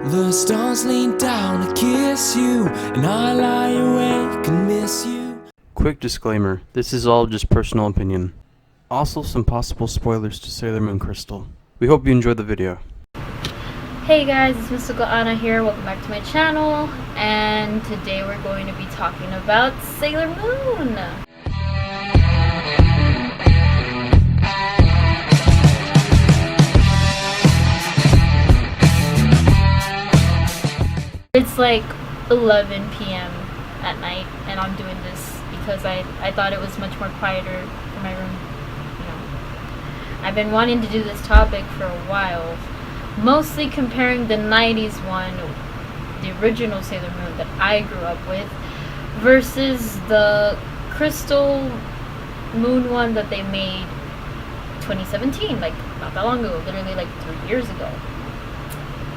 The stars lean down to kiss you, and I lie awake and miss you. Quick disclaimer, this is all just personal opinion. Also some possible spoilers to Sailor Moon Crystal. We hope you enjoy the video. Hey guys, it's Mystical Anna here. Welcome back to my channel. And today we're going to be talking about Sailor Moon. It's like 11 p.m. at night and I'm doing this because I thought it was much more quieter in my room. You know, I've been wanting to do this topic for a while. Mostly comparing the 90s one, the original Sailor Moon that I grew up with, versus the Crystal Moon one that they made 2017, like not that long ago, literally like 3 years ago.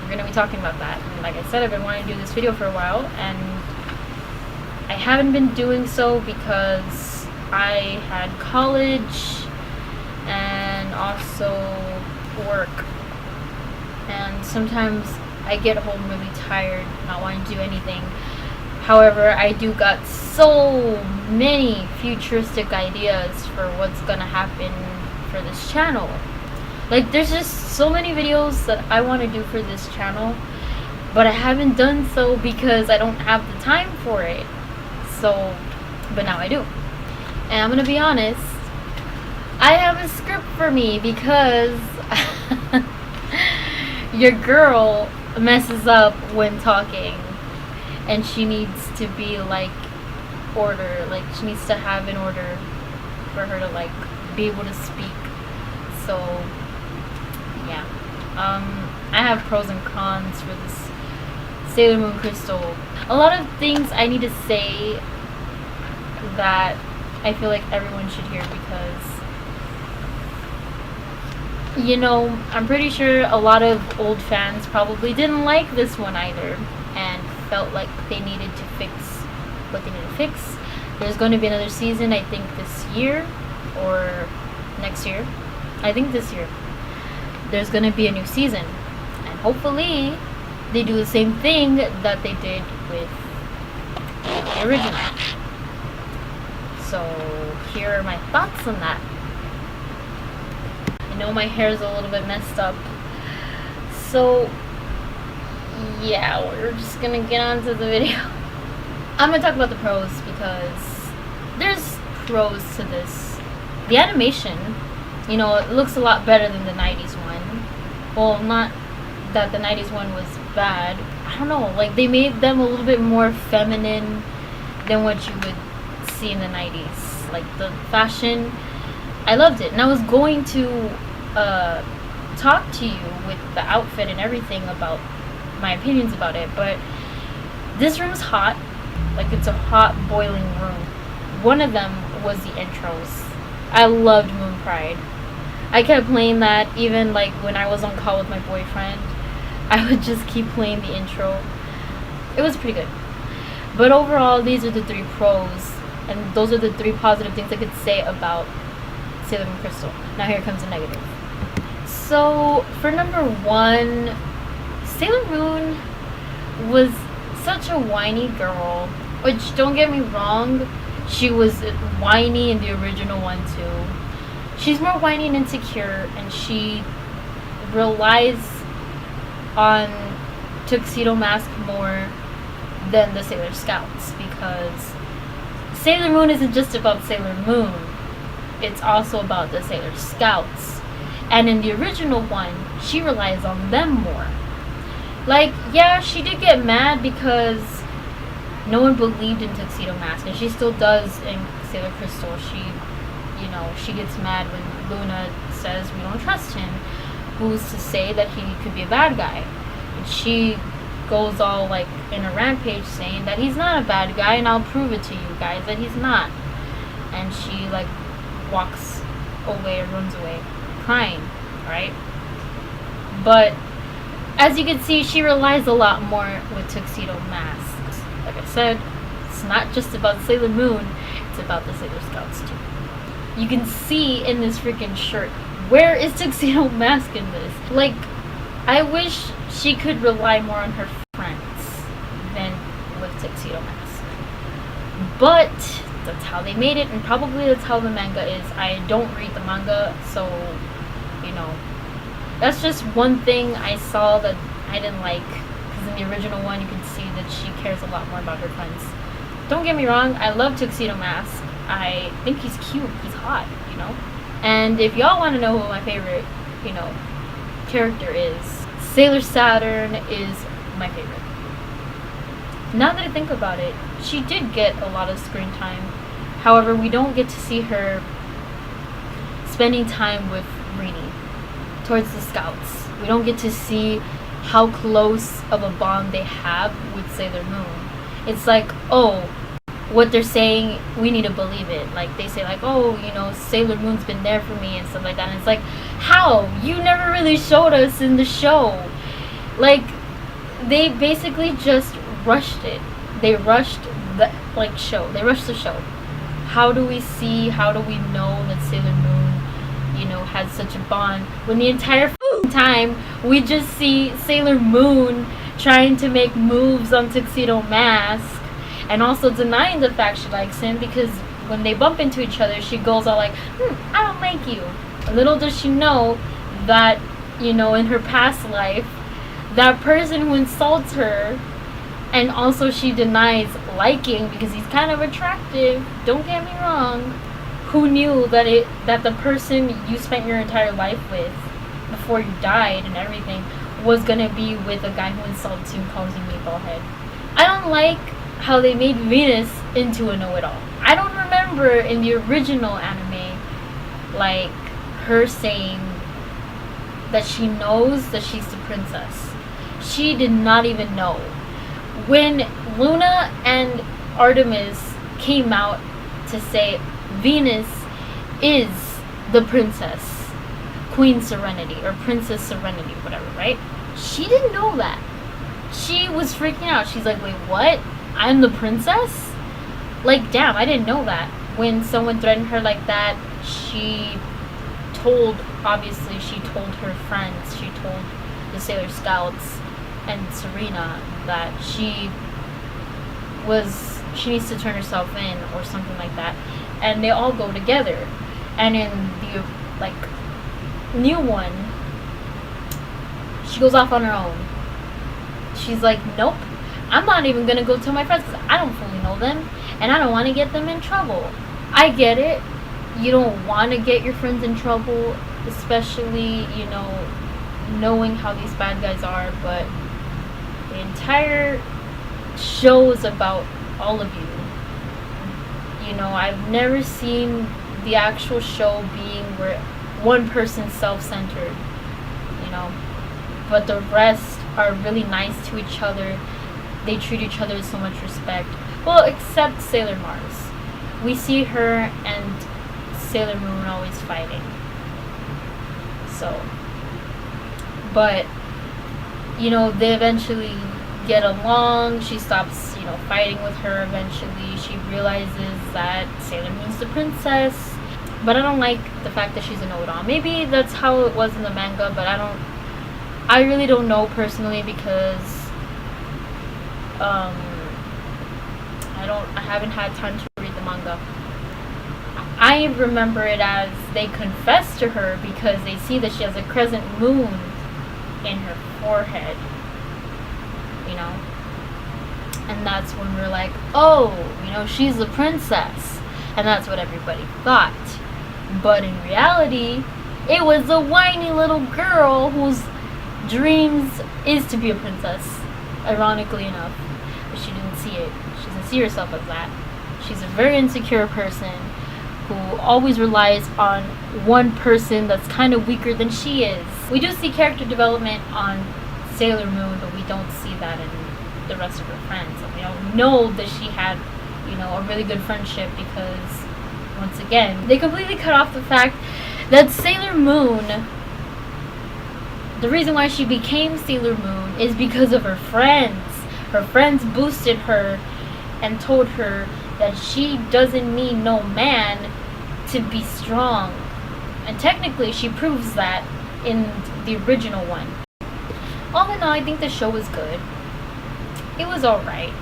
We're going to be talking about that. And like I said, I've been wanting to do this video for a while, and I haven't been doing so because I had college and also work. And sometimes I get home really tired, not wanting to do anything. However, I do got so many futuristic ideas for what's gonna happen for this channel. Like, there's just so many videos that I want to do for this channel, but I haven't done so because I don't have the time for it. So, but now I do. And I'm gonna be honest, I have a script for me because your girl messes up when talking, and she needs to be like order, like she needs to have an order for her to like be able to speak. So yeah, I have pros and cons for this Sailor Moon Crystal. A lot of things I need to say that I feel like everyone should hear because, you know, I'm pretty sure a lot of old fans probably didn't like this one either and felt like they needed to fix what they need to fix. There's going to be another season, I think this year or next year. I think this year. There's going to be a new season. And hopefully they do the same thing that they did with the original. So here are my thoughts on that. I know my hair is a little bit messed up. So yeah, we're just gonna get on to the video. I'm gonna talk about the pros because there's pros to this. The animation, you know, it looks a lot better than the 90s one. Well, not that the 90s one was bad. I don't know, like they made them a little bit more feminine than what you would see in the 90s. Like the fashion, I loved it. And I was going to talk to you with the outfit and everything about my opinions about it, but this room is hot. Like, it's a hot, boiling room. One of them was the intros. I loved Moon Pride. I kept playing that even like when I was on call with my boyfriend. I would just keep playing the intro. It was pretty good. But overall, these are the three pros, and those are the three positive things I could say about Sailor Moon Crystal. Now here comes the negative. So for number one, Sailor Moon was such a whiny girl, which, don't get me wrong, she was whiny in the original one too. She's more whiny and insecure, and she relies on Tuxedo Mask more than the Sailor Scouts, because Sailor Moon isn't just about Sailor Moon, it's also about the Sailor Scouts. And in the original one, she relies on them more. Like, yeah, she did get mad because no one believed in Tuxedo Mask, and she still does in Sailor Crystal. She, you know, she gets mad when Luna says we don't trust him. Who's to say that he could be a bad guy? And she goes all like in a rampage saying that he's not a bad guy, and I'll prove it to you guys that he's not. And she like walks away or runs away crying, right? But as you can see, she relies a lot more with Tuxedo Masks. Like I said, it's not just about Sailor Moon, it's about the Sailor Scouts too. You can see in this freaking shirt, where is Tuxedo Mask in this? Like, I wish she could rely more on her friends than with Tuxedo Mask. But that's how they made it, and probably that's how the manga is. I don't read the manga, so, you know, that's just one thing I saw that I didn't like. Because in the original one, you can see that she cares a lot more about her friends. Don't get me wrong, I love Tuxedo Mask. I think he's cute, he's hot, you know? And if y'all want to know who my favorite, you know, character is, Sailor Saturn is my favorite. Now that I think about it, she did get a lot of screen time. However, we don't get to see her spending time with Rini towards the Scouts. We don't get to see how close of a bond they have with Sailor Moon. It's like, oh, what they're saying, we need to believe it. Like, they say, like, oh, you know, Sailor Moon's been there for me and stuff like that. And it's like, how? You never really showed us in the show. Like, they basically just rushed it. They rushed the, like, show. They rushed the show. How do we know that Sailor Moon, you know, has such a bond when the entire time we just see Sailor Moon trying to make moves on Tuxedo Mask and also denying the fact she likes him, because when they bump into each other, she goes all like, I don't like you. Little does she know that, you know, in her past life, that person who insults her and also she denies liking because he's kind of attractive, don't get me wrong, who knew that the person you spent your entire life with before you died and everything was gonna be with a guy who insults you and calls you meatball head. I don't like how they made Venus into a know-it-all. I don't remember in the original anime, like, her saying that she knows that she's the princess. She did not even know. When Luna and Artemis came out to say Venus is the princess, Queen Serenity, or Princess Serenity, whatever, right? She didn't know that. She was freaking out. She's like, wait, what? I'm the princess? Like, damn, I didn't know that. When someone threatened her like that, she told her friends, she told the Sailor Scouts and Serena that she needs to turn herself in or something like that. And they all go together. And in the, like, new one, she goes off on her own. She's like, nope, I'm not even gonna go tell my friends because I don't fully know them and I don't want to get them in trouble. I get it. You don't want to get your friends in trouble, especially, you know, knowing how these bad guys are, but the entire show is about all of you. You know, I've never seen the actual show being where one person's self-centered, you know, but the rest are really nice to each other. They treat each other with so much respect. Well, except Sailor Mars. We see her and Sailor Moon always fighting. So, but, you know, they eventually get along. She stops, you know, fighting with her eventually. She realizes that Sailor Moon's the princess. But I don't like the fact that she's a know-it-all. Maybe that's how it was in the manga, but I really don't know personally because I haven't had time to read the manga. I remember it as they confess to her because they see that she has a crescent moon in her forehead, you know, and that's when we're like, oh, you know, she's a princess, and that's what everybody thought. But in reality, it was a whiny little girl whose dreams is to be a princess, ironically enough, but she didn't see it. She doesn't see herself as that. She's a very insecure person who always relies on one person that's kind of weaker than she is. We do see character development on Sailor Moon, but we don't see that in the rest of her friends. And we don't know that she had, you know, a really good friendship because, once again, they completely cut off the fact that Sailor Moon, the reason why she became Sailor Moon is because of her friends. Her friends boosted her and told her that she doesn't need no man to be strong. And technically she proves that in the original one. all in all, I think the show was good. It was alright.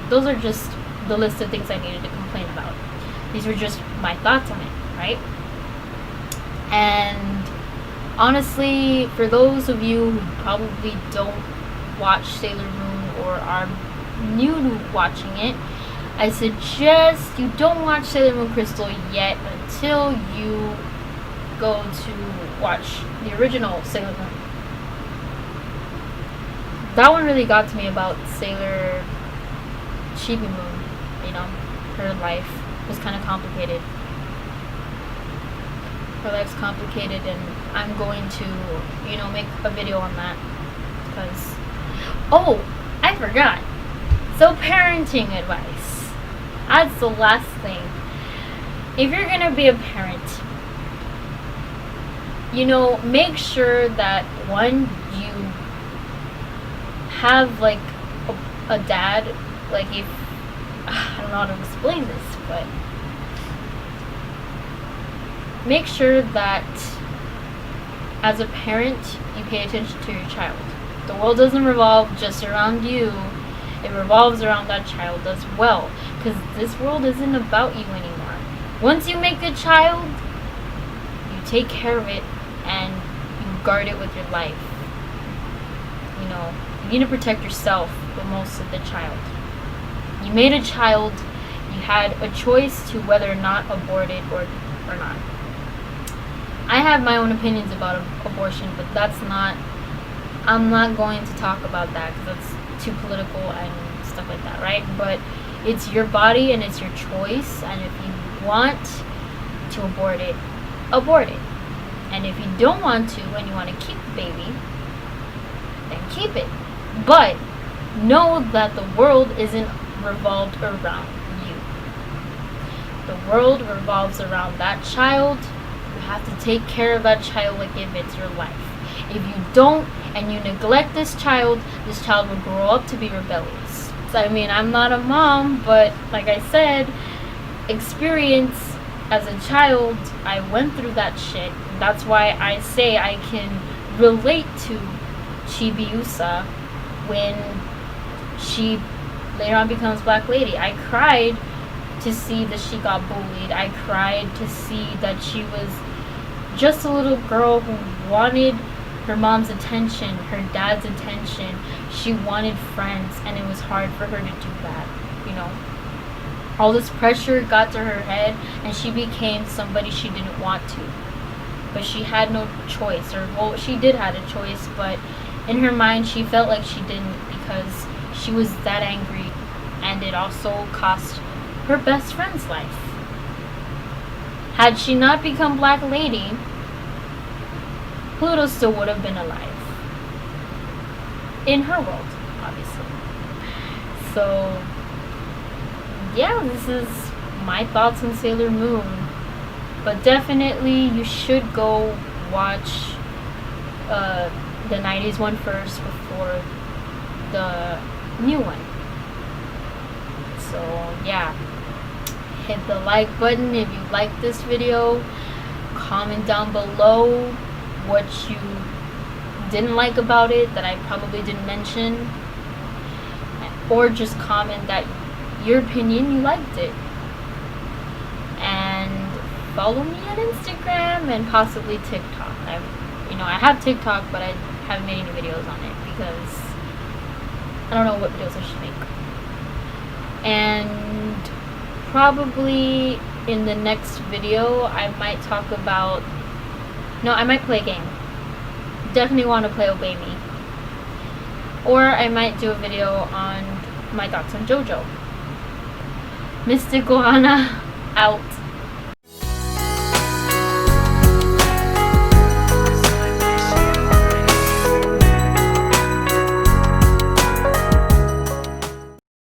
Those are just the list of things I needed to complain about. These were just my thoughts on it, right? And honestly, for those of you who probably don't watch Sailor Moon or are new to watching it, I suggest you don't watch Sailor Moon Crystal yet until you go to watch the original Sailor Moon. That one really got to me about Sailor Chibi Moon. You know, her life was kind of complicated. Her life's complicated, and I'm going to, you know, make a video on that. Because, oh, I forgot. So, parenting advice. That's the last thing. If you're gonna be a parent, you know, make sure that one, you have like a dad, like if, I don't know how to explain this, but make sure that as a parent, you pay attention to your child. The world doesn't revolve just around you. It revolves around that child as well. Because this world isn't about you anymore. Once you make a child, you take care of it and you guard it with your life. You know, you need to protect yourself, but most of the child. You made a child, you had a choice to whether or not abort it or not. I have my own opinions about abortion, but I'm not going to talk about that because that's too political and stuff like that, right? But it's your body and it's your choice, and if you want to abort it, abort it. And if you don't want to and you want to keep the baby, then keep it. But know that the world isn't revolved around you. The world revolves around that child. You have to take care of that child like if it's your life. If you don't and you neglect this child will grow up to be rebellious. So, I mean, I'm not a mom, but like I said, experience as a child, I went through that shit. That's why I say I can relate to Chibiusa when she later on becomes Black Lady. I cried to see that she got bullied. I cried to see that she was just a little girl who wanted her mom's attention, her dad's attention. She wanted friends, and it was hard for her to do that, you know. All this pressure got to her head, and she became somebody she didn't want to. But she had no choice, or well, she did have a choice, but in her mind she felt like she didn't because she was that angry, and it also cost her best friend's life. Had she not become Black Lady, Pluto still would have been alive. In her world, obviously. So, yeah, this is my thoughts on Sailor Moon. But definitely, you should go watch the 90s one first before the new one. So, yeah. Hit the like button if you like this video. Comment down below what you didn't like about it that I probably didn't mention, or just comment that your opinion, you liked it. And follow me on Instagram and possibly TikTok. I have TikTok, but I haven't made any videos on it because I don't know what videos I should make. And probably in the next video I might talk about, I might play a game. Definitely want to play Obey Me. Or I might do a video on my thoughts on JoJo. Mystic Ohana out.